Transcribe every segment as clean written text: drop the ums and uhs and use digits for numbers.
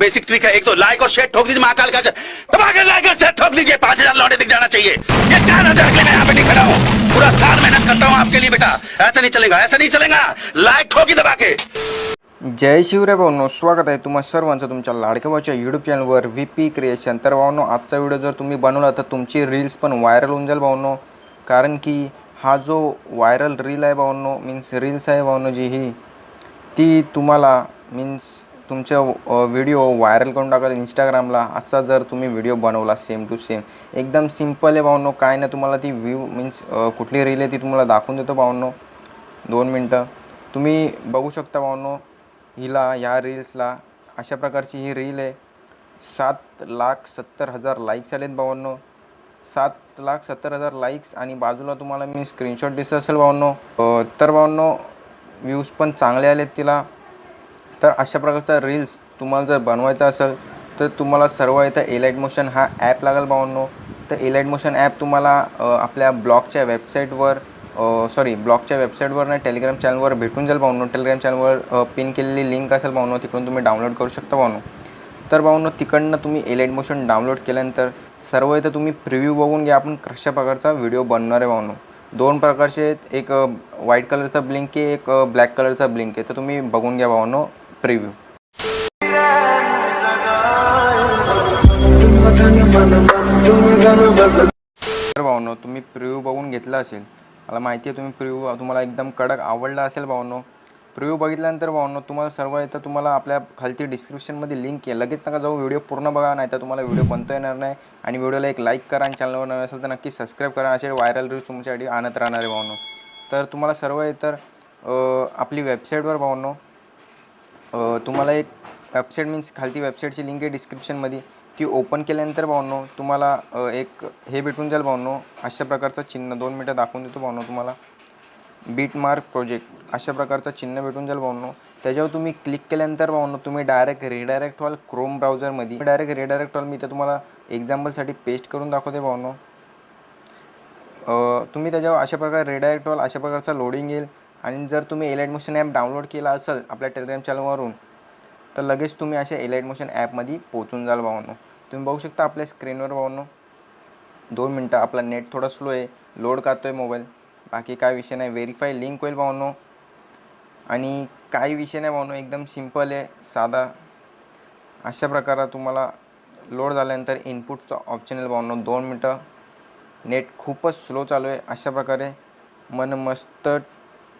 Basic trick है, एक तो लाइक और शेयर ठोक दीजिए, महाकाल का दबाकर लाइक और शेयर ठोक दीजिए, 5,000 लौटे दिख जाना चाहिए। ये 4,000 के लिए मैं यहाँ पे नहीं खड़ा हूँ, पूरा साल मेहनत करता हूँ आपके लिए बेटा। ऐसा नहीं चलेगा, ऐसा नहीं चलेगा, लाइक ठोकी दबा के। जय शिवराय भावनो, स्वागत आहे तुम्हा सर्वांचं तुमच्या लाडक्या भावाच्या यूट्यूब चॅनलवर VP क्रिएशन। तर भावनो, आजचा व्हिडिओ जर तुम्ही बनवला तर तुमची रील्स पण व्हायरल होऊन जाईल भावनो, कारण की हा जो व्हायरल रील आहे भावनो, मीन्स रील्स आहे भावनो जी ही ती तुम्हाला मीन्स तुमच्या व्हिडिओ व्हायरल करून टाकाल इंस्टाग्रामला। असा जर तुम्ही व्हिडिओ बनवला सेम टू सेम, एकदम सिंपल आहे भावनो, काय ना तुम्हाला ती व्ह्यू मीन्स कुठली रील आहे ती तुम्हाला दाखवून देतो भावनो। 2 मिनटं तुम्ही बघू शकता भावनो, ह्या रील्सला अशा प्रकारची ही रील आहे। 7,70,000 लाईक्स आलेत भावांनो, 7,70,000 लाईक्स, आणि बाजूला तुम्हाला मी स्क्रीनशॉट दिसत असेल भावांनो। तर भावांनो, व्ह्यूज पण चांगले आलेत तिला। तर अशा प्रकारचा रील्स तुम्हाला जर बनवायचा असेल तर तुम्हाला सर्व इथं एलाइट मोशन हा ॲप लागेल भावांनो। तर एलाइट मोशन ॲप तुम्हाला आपल्या ब्लॉगच्या वेबसाईटवर ब्लॉगच्या वेबसाईटवर नाही, टेलिग्राम चॅनलवर भेटून जाईल भावनो। टेलिग्राम चॅनलवर पिन केलेली लिंक असेल भावनो, तिकडून तुम्ही डाउनलोड करू शकता भावनो। तर भावनो, तिकडनं तुम्ही एलाइट मोशन डाउनलोड केल्यानंतर सर्व इथं तुम्ही प्रिव्ह्यू बघून घ्या, आपण कशा प्रकारचा व्हिडिओ बनणार आहे भावनो। 2 प्रकारचे आहेत, एक व्हाईट कलरचा ब्लिंक आहे, एक ब्लॅक कलरचा ब्लिंक आहे। तर तुम्ही बघून घ्या भावनो प्रिव्ह्यू। तर भावनो, तुम्ही प्रिव्ह्यू बघून घेतला असेल, मला माहिती आहे तुम्ही प्रिव्ह्यू तुम्हाला एकदम कडक आवडला असेल भावनो। प्रिव्ह्यू बघितल्यानंतर भावनो तुम्हाला सर्व इथं तुम्हाला आपल्या खालती डिस्क्रिप्शनमध्ये लिंक आहे, लगेच नका जाऊ, व्हिडिओ पूर्ण बघा, नाही तर तुम्हाला व्हिडिओ बनता येणार नाही। आणि व्हिडिओला एक लाईक करा, आणि चॅनलवर नवीन असेल तर नक्की सबस्क्राईब करा, असे व्हायरल रील्स तुमच्यासाठी आणत राहणार आहे भावनो। तर तुम्हाला सर्व इतर आपली वेबसाईटवर भावनो, तुम्हाला एक वेबसाईट मीन्स खालती वेबसाईटची लिंक आहे डिस्क्रिप्शनमध्ये, ती ओपन केल्यानंतर भावनो तुम्हाला एक हे भेटून जाईल भावनो, अशा प्रकारचं चिन्ह। 2 मिनटं दाखवून देतो भावनो तुम्हाला, बीट मार्क प्रोजेक्ट अशा प्रकारचं चिन्ह भेटून जाईल भावनो। त्याच्यावर तुम्ही क्लिक केल्यानंतर भावनो तुम्ही डायरेक्ट रिडायरेक्ट व्हाल क्रोम ब्राउझरमध्ये। डायरेक्ट रिडायरेक्ट व्हाल, मी तर तुम्हाला एक्झाम्पलसाठी पेस्ट करून दाखवते भावनो। तुम्ही त्याच्यावर अशा प्रकारे रिडायरेक्ट व्हाल, अशा प्रकारचा लोडिंग येईल। आणि जर तुम्ही एलाइट मोशन ॲप डाउनलोड केला असेल आपल्या टेलिग्राम चॅनलवरून, तर लगेच तुम्ही अशा एलाइट मोशन ॲपमध्ये पोहोचून जाल भावनो। तुम्ही बघू शकता आपल्या स्क्रीनवर भावनो। 2 मिनटं, आपला नेट थोडा स्लो आहे, लोड करतो आहे मोबाईल, बाकी काय विषय नाही। व्हेरीफाय लिंक होईल भावनो, आणि काही विषय नाही भावनो, एकदम सिंपल आहे, साधा। अशा प्रकारे तुम्हाला लोड झाल्यानंतर इनपुटचा ऑप्शन येईल भावनो। 2 मिनटं, नेट खूपच स्लो चालू आहे। अशा प्रकारे मन मस्त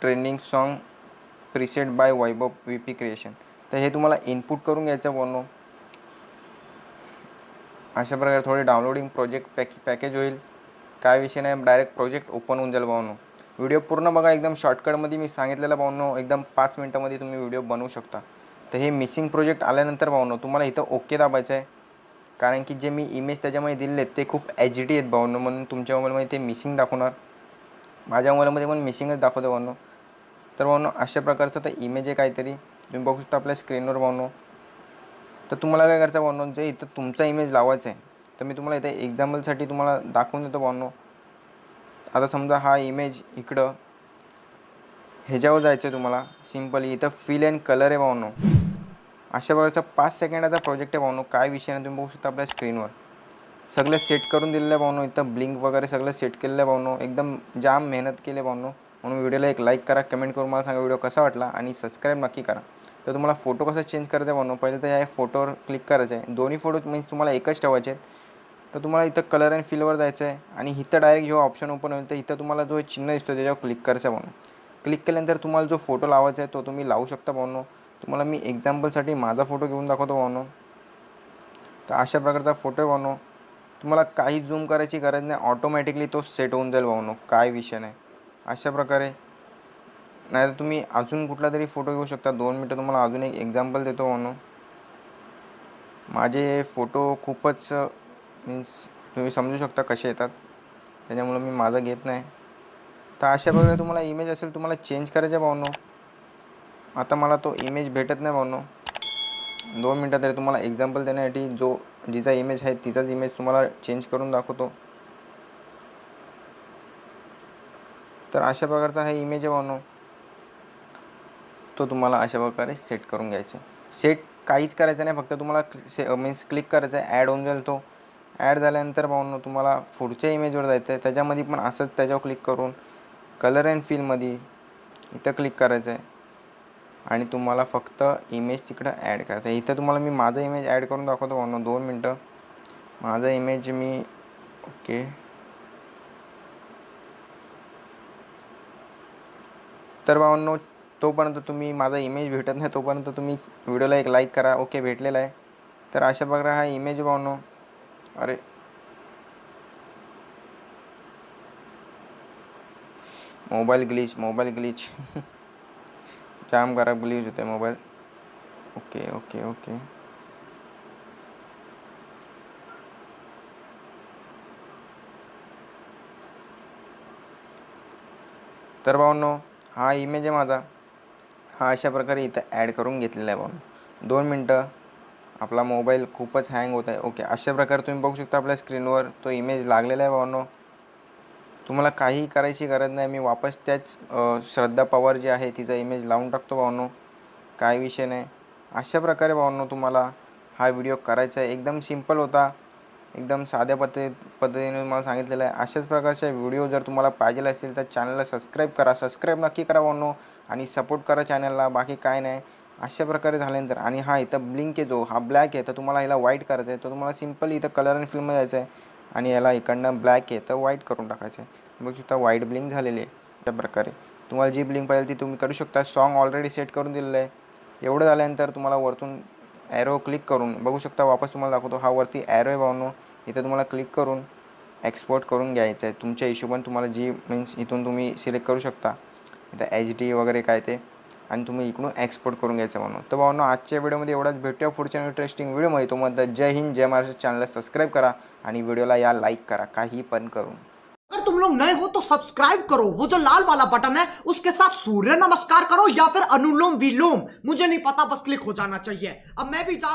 ट्रेंडिंग सॉन्ग प्रीसेट बाय वैभव VP क्रिएशन, तर हे तुम्हाला इनपुट करून घ्यायचं भावनो। अशा प्रकारे थोडे डाउनलोडिंग प्रोजेक्ट पॅकेज होईल, काय विषय नाही, डायरेक्ट प्रोजेक्ट ओपन होऊन जाईल भावनो। व्हिडिओ पूर्ण बघा, एकदम शॉर्टकटमध्ये मी सांगितलेलं भावनो, एकदम 5 मिनटामध्ये तुम्ही व्हिडिओ बनवू शकता। तर हे मिसिंग प्रोजेक्ट आल्यानंतर भावनो तुम्हाला इथं ओके दाबायचं आहे, कारण की जे मी इमेज त्याच्यामध्ये दिलेले आहेत ते खूप HD आहेत भावनो, म्हणून तुमच्या मोबाईलमध्ये ते मिसिंग दाखवणार, माझ्या मोबाईलमध्ये पण मिसिंगच दाखवते भावनो। तर भावनो, अशा प्रकारचं तर इमेज आहे काहीतरी, तुम्ही बघू शकता आपल्या स्क्रीनवर भावनो। तर तुम्हाला काय करायचं भावनो, जे इथं तुमचा इमेज लावायचा आहे, तर मी तुम्हाला इथे एक्झाम्पलसाठी तुम्हाला दाखवून देतो भावनो। आता समजा हा इमेज इकडं ह्याच्यावर जायचं आहे तुम्हाला, सिम्पली इथं फिल अँड कलर आहे भावनो। अशा प्रकारचा 5 सेकंडाचा प्रोजेक्ट आहे भावनो, काय विषय नाही, तुम्ही बघू शकता आपल्या स्क्रीनवर सगळं सेट करून दिलेलं आहे भावनो। इथं ब्लिंक वगैरे सगळं सेट केलेलं आहे भावनो, एकदम जाम मेहनत केली आहे भावनो। म्हणून व्हिडिओला एक लाईक करा, कमेंट करून मला सांगा व्हिडिओ कसा वाटला, आणि सबस्क्राईब नक्की करा। तर तुम्हाला फोटो कसा चेंज करायचा आहे भावनो, पहिले तर या फोटोवर क्लिक करायचं आहे, दोन्ही फोटो मीन्स तुम्हाला एकच ठेवायचे आहेत। तर तुम्हाला इथं कलर अँड फिलवर जायचं आहे, आणि इथं डायरेक्ट जो ऑप्शन ओपन होईल तर इथं तुम्हाला जो चिन्ह दिसतो त्याच्यावर क्लिक करायचं आहे भावनो। क्लिक केल्यानंतर तुम्हाला जो फोटो लावायचा आहे तो तुम्ही लावू शकता भावनो। तुम्हाला मी एक्झाम्पलसाठी माझा फोटो घेऊन दाखवतो भावनो। तर अशा प्रकारचा फोटो आहे भावनो, तुम्हाला काही झूम करायची गरज नाही, ऑटोमॅटिकली तो सेट होऊन जाईल भावनो, काय विषय नाही। अशा प्रकारे नाही तर तुम्ही अजून कुठला तरी फोटो घेऊ शकता। 2 मिनटं, तुम्हाला अजून एक एक्झाम्पल देतो भावनो। माझे फोटो खूपच मीन्स तुम्ही समजू शकता कसे येतात, त्याच्यामुळे मी माझा घेत नाही। तर अशा प्रकारे तुम्हाला इमेज असेल तुम्हाला चेंज करायचा भावनो। आता मला तो इमेज भेटत नाही भावनो, 2 मिनटं तरी तुम्हाला एक्झाम्पल देण्यासाठी जो जिचा इमेज आहे तिचाच इमेज तुम्हाला चेंज करून दाखवतो। तर अशा प्रकारचा हा इमेज आहे भावनो, तो तुम्हाला अशा प्रकारे सेट करून घ्यायचा। सेट काहीच करायचं नाही, फक्त तुम्हाला मीन्स क्लिक करायचं आहे, ॲड होऊन जाईल. तो ॲड झाल्यानंतर भाऊंनो तुम्हाला पुढच्या इमेजवर जायचं आहे. त्याच्यामध्ये पण असंच त्याच्यावर क्लिक करून कलर अँड फिलमध्ये इथं क्लिक करायचं आहे आणि तुम्हाला फक्त इमेज तिकडं ॲड करायचं आहे. इथं तुम्हाला मी माझा इमेज ॲड करून दाखवतो भाऊंनो, 2 मिनटं. माझा इमेज मी ओके. तर भावांनो, तोपर्यंत तुम्ही माझा इमेज भेटत नाही तोपर्यंत तुम्ही व्हिडिओला एक लाईक करा. ओके, भेटलेला आहे. तर अशा प्रकारे हा इमेज भावांनो, अरे मोबाईल ग्लिच जाम खराब ग्लिच होते मोबाईल. Okay okay okay. तर भावांनो, हा इमेज आहे माझा. हा अशा प्रकारे इथं ॲड करून घेतलेला आहे भावांनो. 2 मिनटं. आपला मोबाईल खूपच हँग होत आहे. ओके, अशा प्रकारे तुम्ही बघू शकता आपल्या स्क्रीनवर तो इमेज लागलेला आहे भावांनो. तुम्हाला काही करायची गरज नाही. मी वापस त्याच श्रद्धा पवार जी आहे तिचा इमेज लावून टाकतो भावांनो, काय विषय नाही. अशा प्रकारे भावांनो तुम्हाला हा व्हिडिओ करायचा आहे. एकदम सिंपल होता, एकदम साध्या पद्धतीने तुम्हाला सांगितलेलं आहे. अशाच प्रकारचे व्हिडिओ जर तुम्हाला पाहिजे असेल तर चॅनलला सबस्क्राईब करा. सबस्क्राईब नक्की करा भावांनो आणि सपोर्ट करा चॅनलला. बाकी काय नाही. अशा प्रकारे झाल्यानंतर आणि हा इथं ब्लिंक आहे, जो हा ब्लॅक आहे, तर तुम्हाला ह्याला व्हाईट करायचं आहे. तर तुम्हाला सिम्पली इथं कलर अँड फिल्ममध्ये जायचं आहे आणि याला इकडनं ब्लॅक आहे तर व्हाईट करून टाकायचं आहे. बघू शकता व्हाईट ब्लिंक झालेली आहे. अशा प्रकारे तुम्हाला जी ब्लिंक पाहिजे ती तुम्ही करू शकता. सॉन्ग ऑलरेडी सेट करून दिलेलं आहे. एवढं झाल्यानंतर तुम्हाला वरतून ॲरो क्लिक करून बघू शकता, वापस तुम्हाला दाखवतो. हा वरती ॲरो आहे भावांनो, इथं तुम्हाला क्लिक करून एक्सपोर्ट करून घ्यायचं आहे. तुमच्या हिशोबाने तुम्हाला जी मीन्स इथून तुम्ही सिलेक्ट करू शकता, इथं HD वगैरे काय ते, आणि तुम्ही इकडून एक्सपोर्ट करून घ्यायचं भावांनो. तर भावांनो, आजच्या व्हिडिओमध्ये एवढाच. भेटूया पुढच्या इंटरेस्टिंग व्हिडिओमध्ये. तुम्हाला जय हिंद, जय महाराष्ट्र. चॅनलला सबस्क्राईब करा आणि व्हिडिओला या लाईक करा, काही पण करून. अगर तुम लोग नए हो तो सब्सक्राइब करो, वो जो लाल वाला बटन है उसके साथ सूर्य नमस्कार करो या फिर अनुलोम विलोम, मुझे नहीं पता, बस क्लिक हो जाना चाहिए. अब मैं भी जा